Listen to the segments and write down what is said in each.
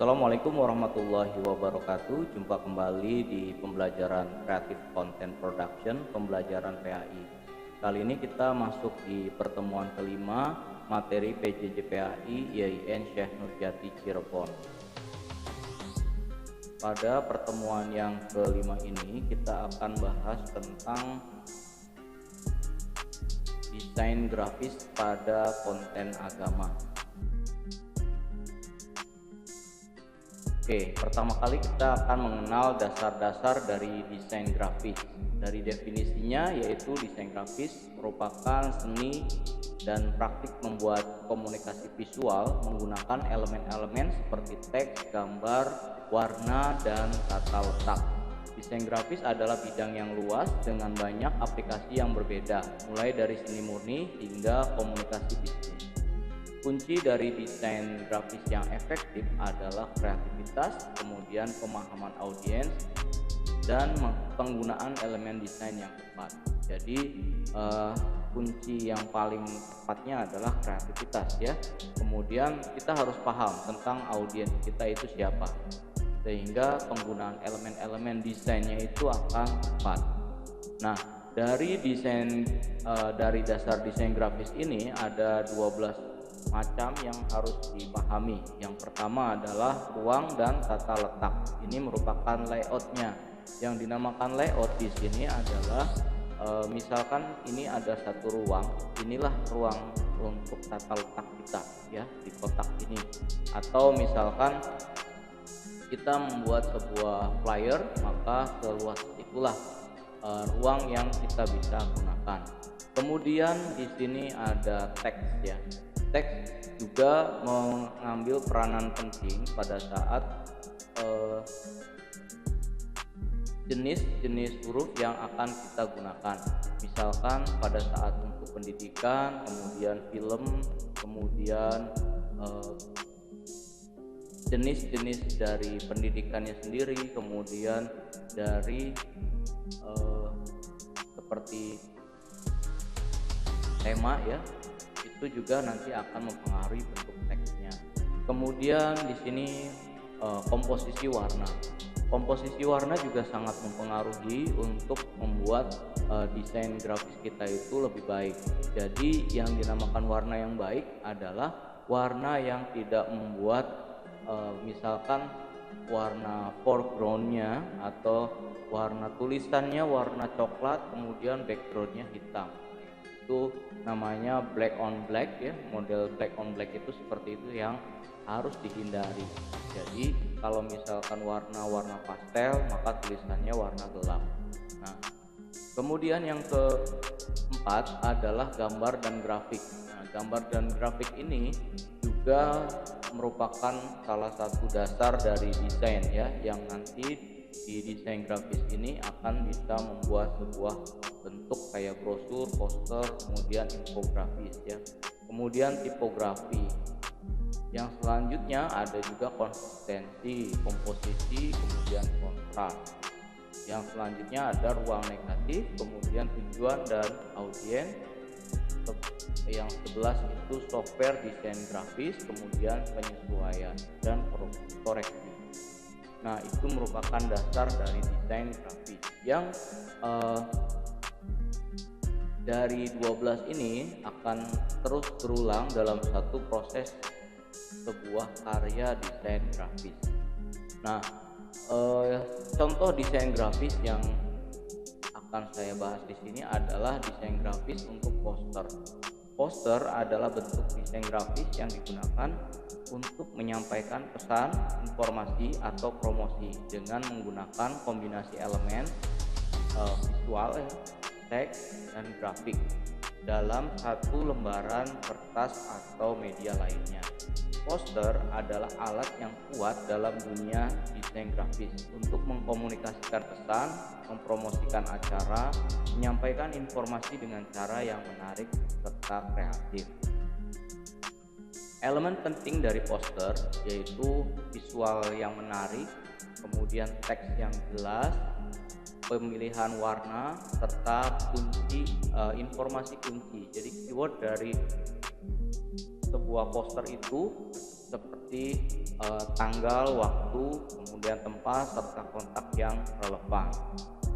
Assalamualaikum warahmatullahi wabarakatuh. Jumpa kembali di pembelajaran Creative Content Production, pembelajaran PAI. Kali ini kita masuk di pertemuan kelima materi PJJ PAI IAIN Syekh Nurjati Cirebon. Pada pertemuan yang kelima ini kita akan bahas tentang desain grafis pada konten agama. Oke, pertama kali kita akan mengenal dasar-dasar dari desain grafis. Dari definisinya, yaitu desain grafis merupakan seni dan praktik membuat komunikasi visual menggunakan elemen-elemen seperti teks, gambar, warna, dan tata letak. Desain grafis adalah bidang yang luas dengan banyak aplikasi yang berbeda, mulai dari seni murni hingga komunikasi bisnis. Kunci dari desain grafis yang efektif adalah kreativitas, kemudian pemahaman audiens, dan penggunaan elemen desain yang tepat. Jadi kunci yang paling tepatnya adalah kreativitas ya. Kemudian kita harus paham tentang audiens kita itu siapa, sehingga penggunaan elemen-elemen desainnya itu akan tepat. Nah, dari dasar desain grafis ini ada 12 macam yang harus dipahami. Yang pertama adalah ruang dan tata letak. Ini merupakan layoutnya. Yang dinamakan layout di sini adalah misalkan ini ada satu ruang, inilah ruang untuk tata letak kita ya di kotak ini. Atau misalkan kita membuat sebuah flyer, maka seluas itulah ruang yang kita bisa gunakan. Kemudian di sini ada teks ya. Teks juga mengambil peranan penting pada saat jenis-jenis huruf yang akan kita gunakan. Misalkan pada saat untuk pendidikan, kemudian film, kemudian jenis-jenis dari pendidikannya sendiri, kemudian dari seperti tema ya, itu juga nanti akan mempengaruhi bentuk teksnya. Kemudian di sini komposisi warna. Komposisi warna juga sangat mempengaruhi untuk membuat desain grafis kita itu lebih baik. Jadi yang dinamakan warna yang baik adalah warna yang tidak membuat misalkan warna foregroundnya atau warna tulisannya warna coklat, kemudian backgroundnya hitam. Itu namanya black on black ya. Model black on black itu seperti itu yang harus dihindari. Jadi kalau misalkan warna pastel, maka tulisannya warna gelap. Nah, kemudian yang keempat adalah gambar dan grafik. Nah, gambar dan grafik ini juga merupakan salah satu dasar dari desain ya, yang nanti di desain grafis ini akan bisa membuat sebuah bentuk kayak brosur, poster, kemudian infografis ya. Kemudian tipografi. Yang selanjutnya ada juga konsistensi, komposisi, kemudian kontras. Yang selanjutnya ada ruang negatif, kemudian tujuan dan audiens. Yang 11 itu software desain grafis, kemudian penyesuaian dan koreksi. Nah, itu merupakan dasar dari desain grafis yang dari 12 ini akan terus berulang dalam satu proses sebuah karya desain grafis. Nah, contoh desain grafis yang akan saya bahas di sini adalah desain grafis untuk poster. Poster adalah bentuk desain grafis yang digunakan untuk menyampaikan pesan, informasi, atau promosi dengan menggunakan kombinasi elemen visual, teks, dan grafik dalam satu lembaran kertas atau media lainnya. Poster adalah alat yang kuat dalam dunia desain grafis untuk mengkomunikasikan pesan, mempromosikan acara, menyampaikan informasi dengan cara yang menarik serta kreatif. Elemen penting dari poster yaitu visual yang menarik, kemudian teks yang jelas, pemilihan warna, serta kunci informasi kunci. Jadi keyword dari sebuah poster itu seperti tanggal, waktu, kemudian tempat serta kontak yang relevan.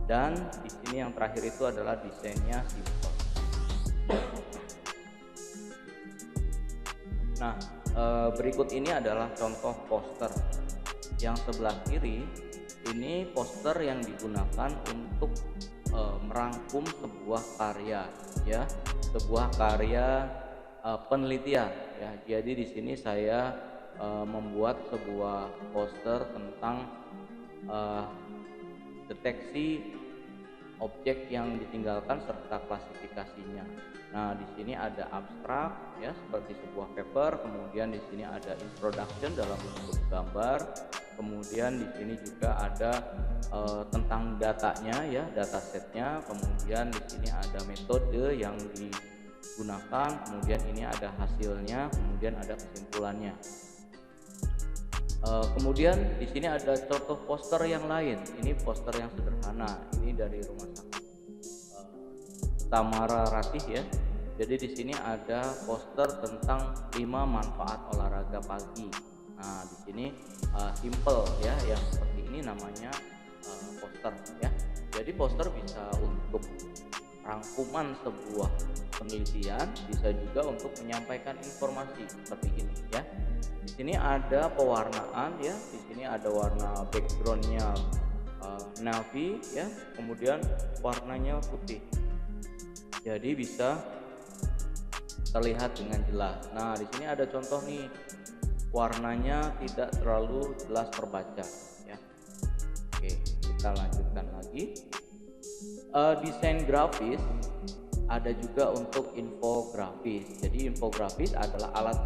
Dan di sini yang terakhir itu adalah desainnya simple. Nah, berikut ini adalah contoh poster. Yang sebelah kiri ini poster yang digunakan untuk merangkum sebuah karya, ya, sebuah karya penelitian, ya. Jadi di sini saya membuat sebuah poster tentang deteksi objek yang ditinggalkan serta klasifikasinya. Nah, di sini ada abstrak, ya, seperti sebuah paper, kemudian di sini ada introduction dalam bentuk gambar, kemudian di sini juga ada tentang datanya, ya, datasetnya, kemudian di sini ada metode yang digunakan, kemudian ini ada hasilnya, kemudian ada kesimpulannya. Kemudian di sini ada contoh poster yang lain. Ini poster yang sederhana. Ini dari Rumah Sakit Tamara Ratih, ya. Jadi di sini ada poster tentang 5 manfaat olahraga pagi. Nah, di sini simple, ya, yang seperti ini namanya poster, ya. Jadi poster bisa untuk rangkuman sebuah penelitian, bisa juga untuk menyampaikan informasi seperti ini, ya. Di sini ada pewarnaan, ya. Di sini ada warna backgroundnya navy, ya. Kemudian warnanya putih. Jadi bisa terlihat dengan jelas. Nah, di sini ada contoh nih, warnanya tidak terlalu jelas terbaca, ya. Oke, kita lanjutkan lagi. Desain grafis ada juga untuk infografis. Jadi infografis adalah alat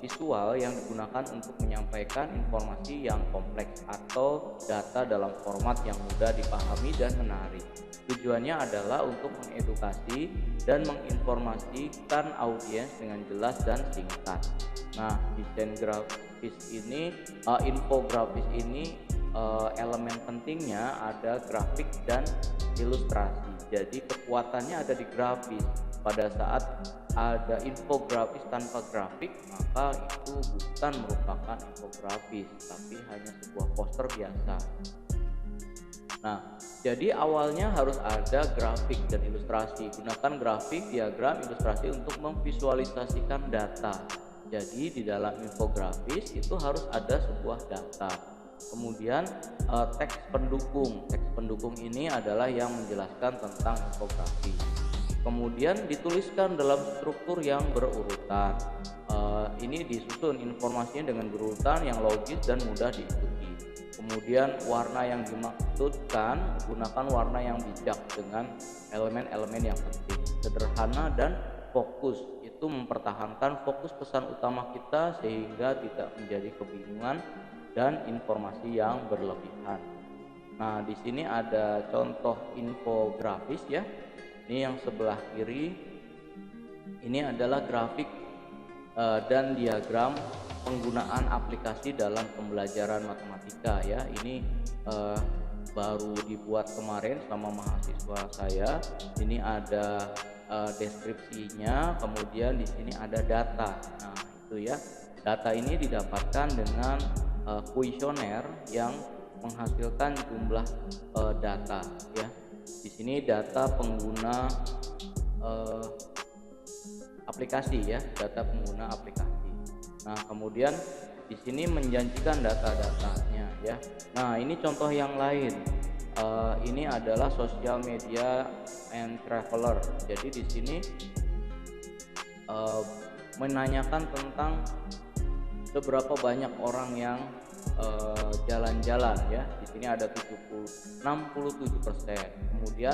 visual yang digunakan untuk menyampaikan informasi yang kompleks atau data dalam format yang mudah dipahami dan menarik. Tujuannya adalah untuk mengedukasi dan menginformasikan audiens dengan jelas dan singkat. Nah, desain grafis ini, infografis ini, elemen pentingnya ada grafik dan ilustrasi. Jadi kekuatannya ada di grafis. Pada saat ada infografis tanpa grafik, maka itu bukan merupakan infografis, tapi hanya sebuah poster biasa. Nah, jadi awalnya harus ada grafik dan ilustrasi. Gunakan grafik, diagram, ilustrasi untuk memvisualisasikan data. Jadi di dalam infografis itu harus ada sebuah data. Kemudian teks pendukung. Teks pendukung ini adalah yang menjelaskan tentang infografis. Kemudian dituliskan dalam struktur yang berurutan. Ini disusun informasinya dengan berurutan yang logis dan mudah diikuti. Kemudian warna yang dimaksudkan, gunakan warna yang bijak dengan elemen-elemen yang penting, sederhana dan fokus. Itu mempertahankan fokus pesan utama kita sehingga tidak menjadi kebingungan dan informasi yang berlebihan. Nah, di sini ada contoh infografis, ya. Ini yang sebelah kiri, ini adalah grafik dan diagram penggunaan aplikasi dalam pembelajaran matematika, ya. Ini baru dibuat kemarin sama mahasiswa saya. Ini ada deskripsinya, kemudian di sini ada data. Nah, itu, ya. Data ini didapatkan dengan kuesioner yang menghasilkan jumlah data, ya. Di sini data pengguna aplikasi, ya, data pengguna aplikasi. Nah, kemudian di sini menjanjikan data-datanya, ya. Nah, ini contoh yang lain. Ini adalah social media and traveler. Jadi di sini menanyakan tentang seberapa banyak orang yang jalan-jalan, ya. Di sini ada 67%. Kemudian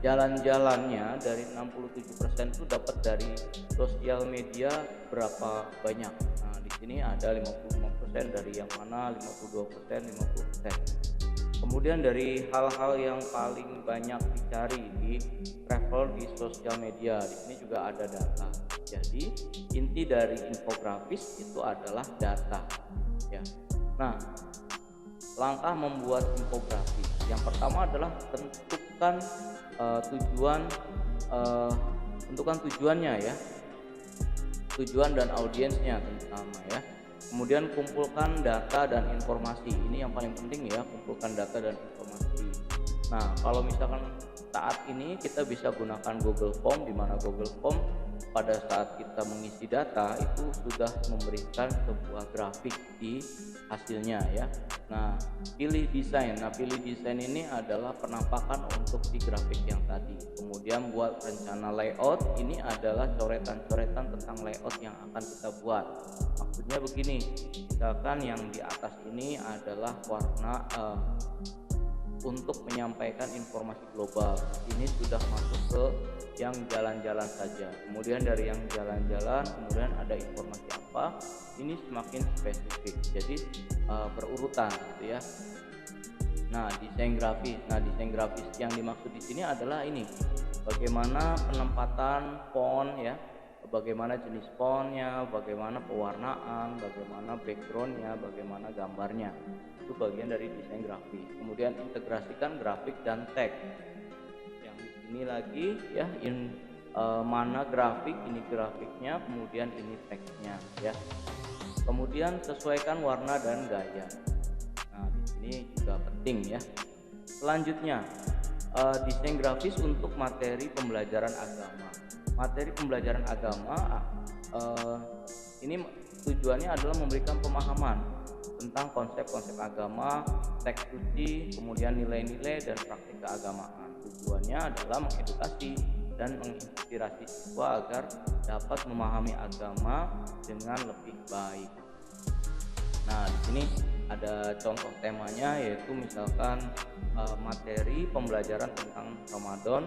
jalan-jalannya dari 67% itu dapat dari sosial media berapa banyak. Nah, di sini ada 55% dari yang mana, 52%, 50%. Kemudian dari hal-hal yang paling banyak dicari di travel di sosial media, di sini juga ada data. Jadi inti dari infografis itu adalah data, ya. Nah, langkah membuat infografis. Yang pertama adalah tentukan tujuannya, ya. Tujuan dan audiensnya terutama, ya. Kemudian kumpulkan data dan informasi. Ini yang paling penting ya, kumpulkan data dan informasi. Nah, kalau misalkan saat ini kita bisa gunakan Google Form, di mana Google Form pada saat kita mengisi data itu sudah memberikan sebuah grafik di hasilnya ya. Nah, pilih desain. Nah, pilih desain ini adalah penampakan untuk si grafik yang tadi. Kemudian buat rencana layout, ini adalah coretan-coretan tentang layout yang akan kita buat. Maksudnya begini, misalkan yang di atas ini adalah warna untuk menyampaikan informasi global. Ini sudah masuk ke yang jalan-jalan saja. Kemudian dari yang jalan-jalan, kemudian ada informasi apa? Ini semakin spesifik. Jadi berurutan gitu ya. Nah, desain grafis. Nah, desain grafis yang dimaksud di sini adalah ini. Bagaimana penempatan font ya, bagaimana jenis fontnya, bagaimana pewarnaan, bagaimana backgroundnya, bagaimana gambarnya. Itu bagian dari desain grafis. Kemudian integrasikan grafik dan teks. Yang di sini lagi ya, mana grafik, ini grafiknya, kemudian ini teksnya ya. Kemudian sesuaikan warna dan gaya. Nah, di sini juga penting ya. Selanjutnya, desain grafis untuk materi pembelajaran agama. Materi pembelajaran agama ini tujuannya adalah memberikan pemahaman tentang konsep-konsep agama, teks suci, kemudian nilai-nilai dan praktik keagamaan. Tujuannya adalah mengedukasi dan menginspirasi siswa agar dapat memahami agama dengan lebih baik. Nah, di sini ada contoh temanya, yaitu misalkan materi pembelajaran tentang Ramadan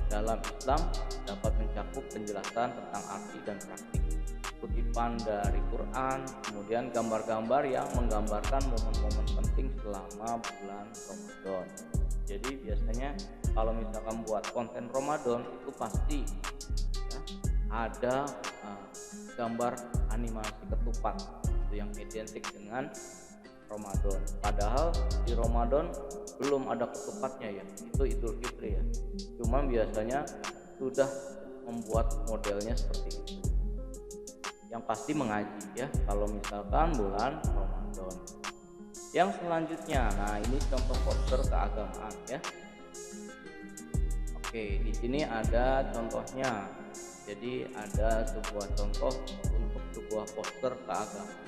dalam Islam dapat mencakup penjelasan tentang arti dan praktik, kutipan dari Quran, kemudian gambar-gambar yang menggambarkan momen-momen penting selama bulan Ramadan. Jadi biasanya kalau misalkan buat konten Ramadan itu pasti ya, ada gambar animasi ketupat itu yang identik dengan Ramadan. Padahal di Ramadan belum ada ketupatnya ya, itu Idul Fitri ya. Cuma biasanya sudah membuat modelnya seperti itu. Yang pasti mengaji ya kalau misalkan bulan Ramadan. Yang selanjutnya, nah ini contoh poster keagamaan ya. Oke, di sini ada contohnya. Jadi ada sebuah contoh untuk sebuah poster keagamaan.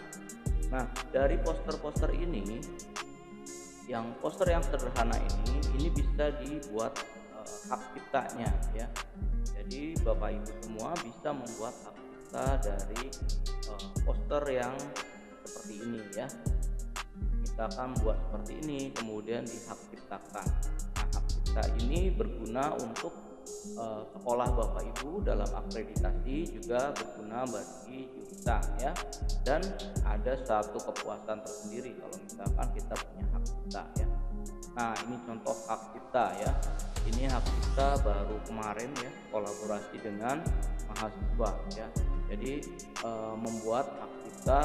Nah, dari poster-poster ini, yang poster yang sederhana ini bisa dibuat hak ciptanya ya. Jadi Bapak Ibu semua bisa membuat hak cipta dari poster yang seperti ini ya. Misalkan buat seperti ini, kemudian dihak ciptakan. Nah, hak cipta ini berguna untuk sekolah Bapak Ibu dalam akreditasi, juga berguna bagi jurusan ya, dan ada satu kepuasan tersendiri kalau misalkan kita punya hak cipta ya. Nah, ini contoh hak cipta ya. Ini hak cipta baru kemarin ya, kolaborasi dengan mahasiswa ya. Jadi membuat hak cipta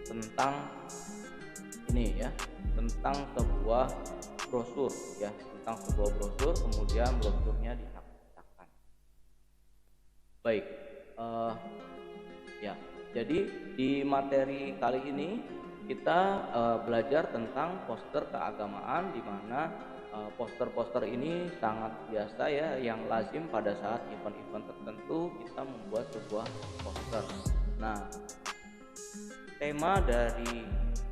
tentang ini ya, tentang sebuah brosur ya, tentang sebuah brosur, kemudian brosurnya dihapuskan. Baik, ya, jadi di materi kali ini kita belajar tentang poster keagamaan, di mana poster-poster ini sangat biasa ya, yang lazim pada saat event-event tertentu kita membuat sebuah poster. Nah, tema dari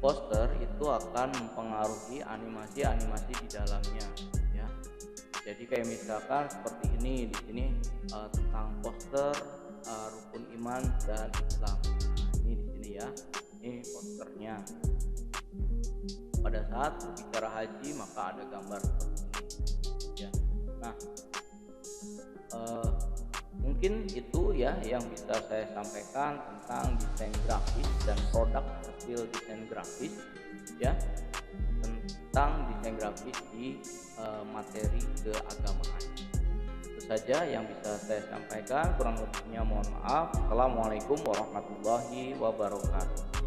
poster itu akan mempengaruhi animasi-animasi di dalamnya ya. Jadi kayak misalkan seperti ini, di sini tentang poster rukun iman dan Islam. Nah, ini di sini ya. Ini posternya. Pada saat berbicara haji maka ada gambar seperti ini ya. Nah, mungkin itu ya yang bisa saya sampaikan tentang desain grafis dan produk hasil desain grafis ya, tentang desain grafis di materi keagamaan. Itu saja yang bisa saya sampaikan, kurang lebihnya mohon maaf. Assalamualaikum warahmatullahi wabarakatuh.